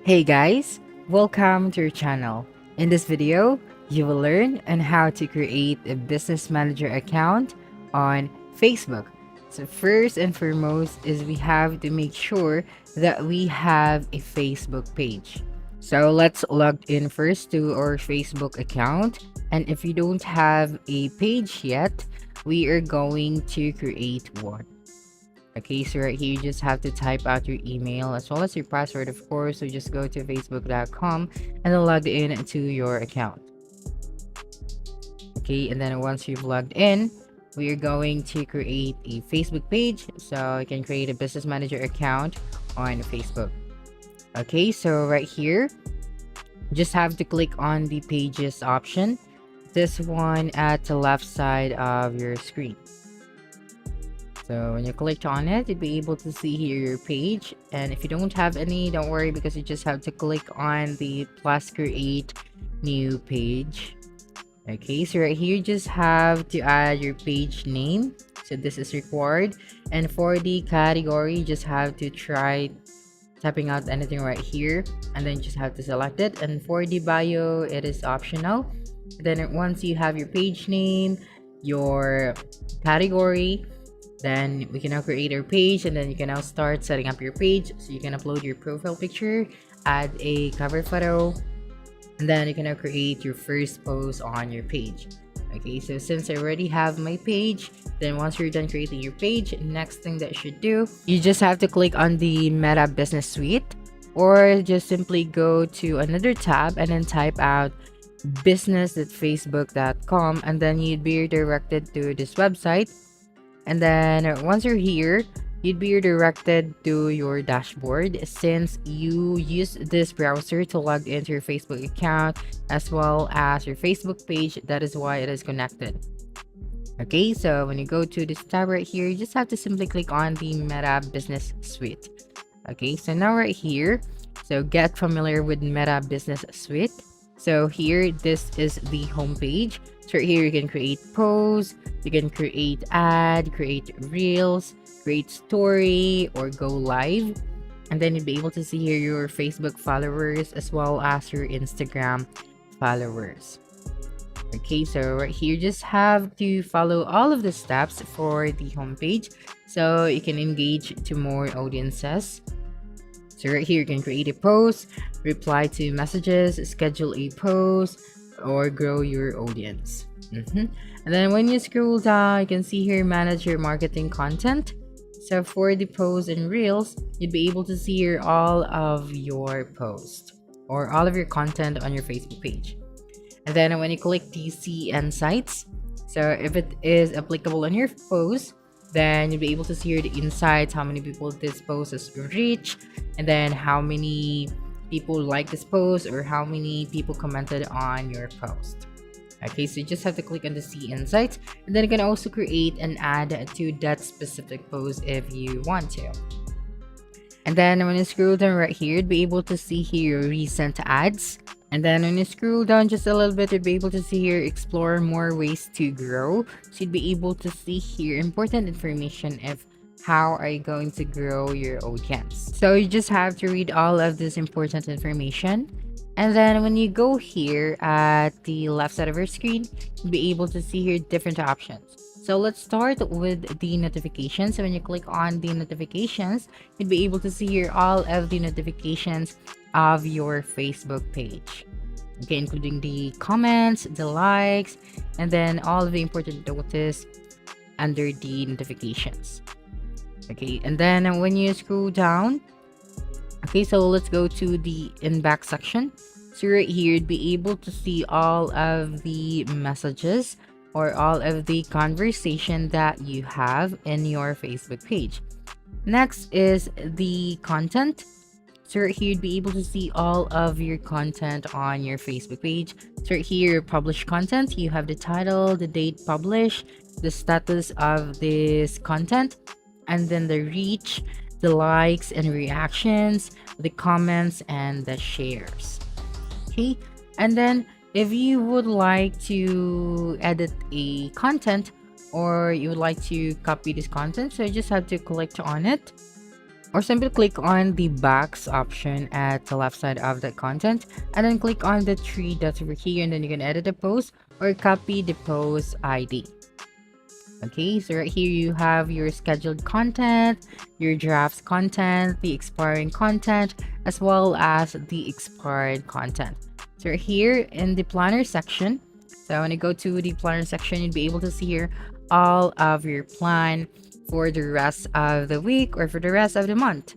Hey guys, welcome to your channel. In this video, you will learn on how to create a business manager account on Facebook. So first and foremost is we have to make sure that we have a Facebook page. So let's log in first to our Facebook account, and if you don't have a page yet, we are going to create one. Okay, so right here, you just have to type out your email as well as your password, of course. So just go to facebook.com and then log in to your account. Okay, and then once you've logged in, we are going to create a Facebook page. So you can create a business manager account on Facebook. Okay, so right here, just have to click on the pages option. This one at the left side of your screen. So when you click on it, you'll be able to see here your page. And if you don't have any, don't worry, because you just have to click on the plus create new page. Okay, so right here, you just have to add your page name. So this is required. And for the category, you just have to try typing out anything right here, and then you just have to select it. And for the bio, it is optional. Then once you have your page name, your category, then we can now create our page, and then you can now start setting up your page. So you can upload your profile picture, add a cover photo, and then you can now create your first post on your page. Okay, so since I already have my page, then once you're done creating your page, next thing that you should do, you just have to click on the Meta Business Suite, or just simply go to another tab and then type out business.facebook.com, and then you'd be redirected to this website. And then once you're here, you'd be redirected to your dashboard since you use this browser to log into your Facebook account as well as your Facebook page. That is why it is connected. Okay, so when you go to this tab right here, you just have to simply click on the Meta Business Suite. Okay, so now right here, so get familiar with Meta Business Suite. So here, this is the home page. So right here, you can create posts, you can create ad, create reels, create story, or go live. And then you'll be able to see here your Facebook followers as well as your Instagram followers. Okay, so right here, just have to follow all of the steps for the homepage so you can engage to more audiences. So right here, you can create a post, reply to messages, schedule a post, or grow your audience. And then when you scroll down, you can see here manage your marketing content. So for the posts and reels, you'd be able to see here all of your posts or all of your content on your Facebook page. And then when you click the see insights, so if it is applicable on your post, then you'll be able to see here the insights, how many people this post has reached, and then how many people like this post or how many people commented on your post. Okay, so you just have to click on the see insights, and then you can also create an ad to that specific post if you want to. And then when you scroll down right here, you'd be able to see here your recent ads. And then when you scroll down just a little bit, you'll be able to see here explore more ways to grow. So you'd be able to see here important information if how are you going to grow your audience. So you just have to read all of this important information. And then when you go here at the left side of your screen, you'll be able to see here different options. So let's start with the notifications. So when you click on the notifications, you'll be able to see here all of the notifications of your Facebook page. Okay, including the comments, the likes, and then all of the important notice under the notifications. Okay, and then when you scroll down, okay, so let's go to the inbox section. So right here, you'd be able to see all of the messages or all of the conversation that you have in your Facebook page. Next is the content. So right here, you'd be able to see all of your content on your Facebook page. So right here, published content, you have the title, the date published, the status of this content, and then the reach, the likes and reactions, the comments, and the shares. Okay, and then if you would like to edit a content or you would like to copy this content, so you just have to click on it. Or simply click on the box option at the left side of the content, and then click on the three dots over here, and then you can edit the post or copy the post ID. Okay, so right here you have your scheduled content, your drafts content, the expiring content, as well as the expired content. So right here in the planner section, so when you go to the planner section, you'll be able to see here all of your plan for the rest of the week or for the rest of the month.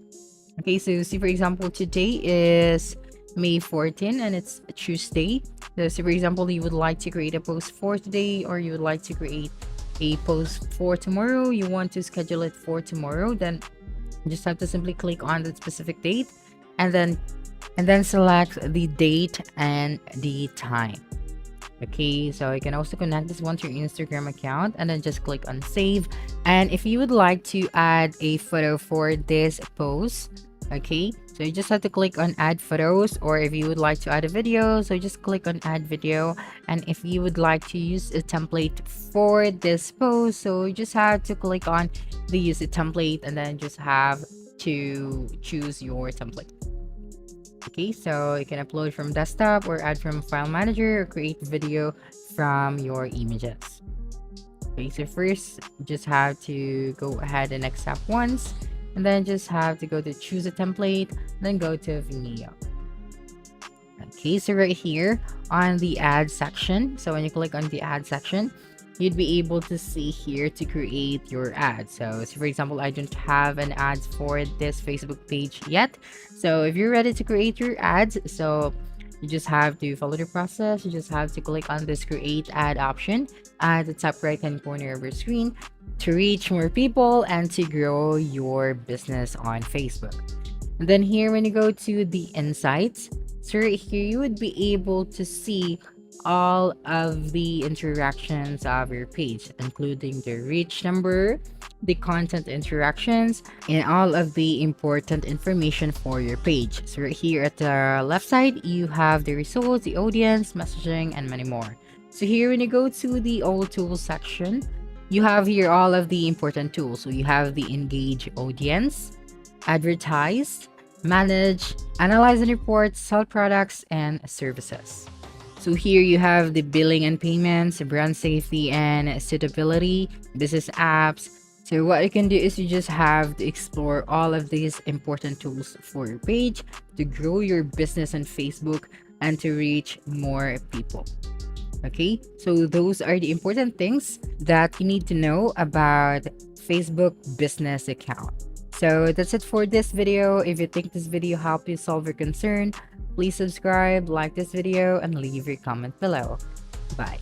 Okay, so see, for example, today is May 14 and it's a Tuesday. So for example, you would like to create a post for today, or you would like to create a post for tomorrow, you want to schedule it for tomorrow, then you just have to simply click on the specific date, and then select the date and the time. Okay, so you can also connect this one to your Instagram account, and then just click on save. And if you would like to add a photo for this post, okay, so you just have to click on add photos, or if you would like to add a video, so just click on add video. And if you would like to use a template for this post, so you just have to click on the use a template, and then just have to choose your template. Okay, so you can upload from desktop or add from file manager, or create video from your images. Okay, so first just have to go ahead and accept once, and then just have to go to choose a template, then go to Vimeo. Okay, so right here on the ad section, so when you click on the ad section, you'd be able to see here to create your ad. So for example, I don't have an ads for this Facebook page yet. So if you're ready to create your ads, so you just have to follow the process. You just have to click on this create ad option at the top right hand corner of your screen to reach more people and to grow your business on Facebook. And then here, when you go to the insights, so right here you would be able to see all of the interactions of your page, including the reach number, the content interactions, and all of the important information for your page. So right here at the left side, you have the results, the audience, messaging, and many more. So here, when you go to the all tools section, you have here all of the important tools. So you have the engage audience, advertise, manage, analyze and report, sell products and services. So here you have the billing and payments, brand safety and suitability, business apps. So what you can do is you just have to explore all of these important tools for your page to grow your business on Facebook and to reach more people. Okay, so those are the important things that you need to know about Facebook business account. So that's it for this video. If you think this video helped you solve your concern, please subscribe, like this video, and leave your comment below. Bye.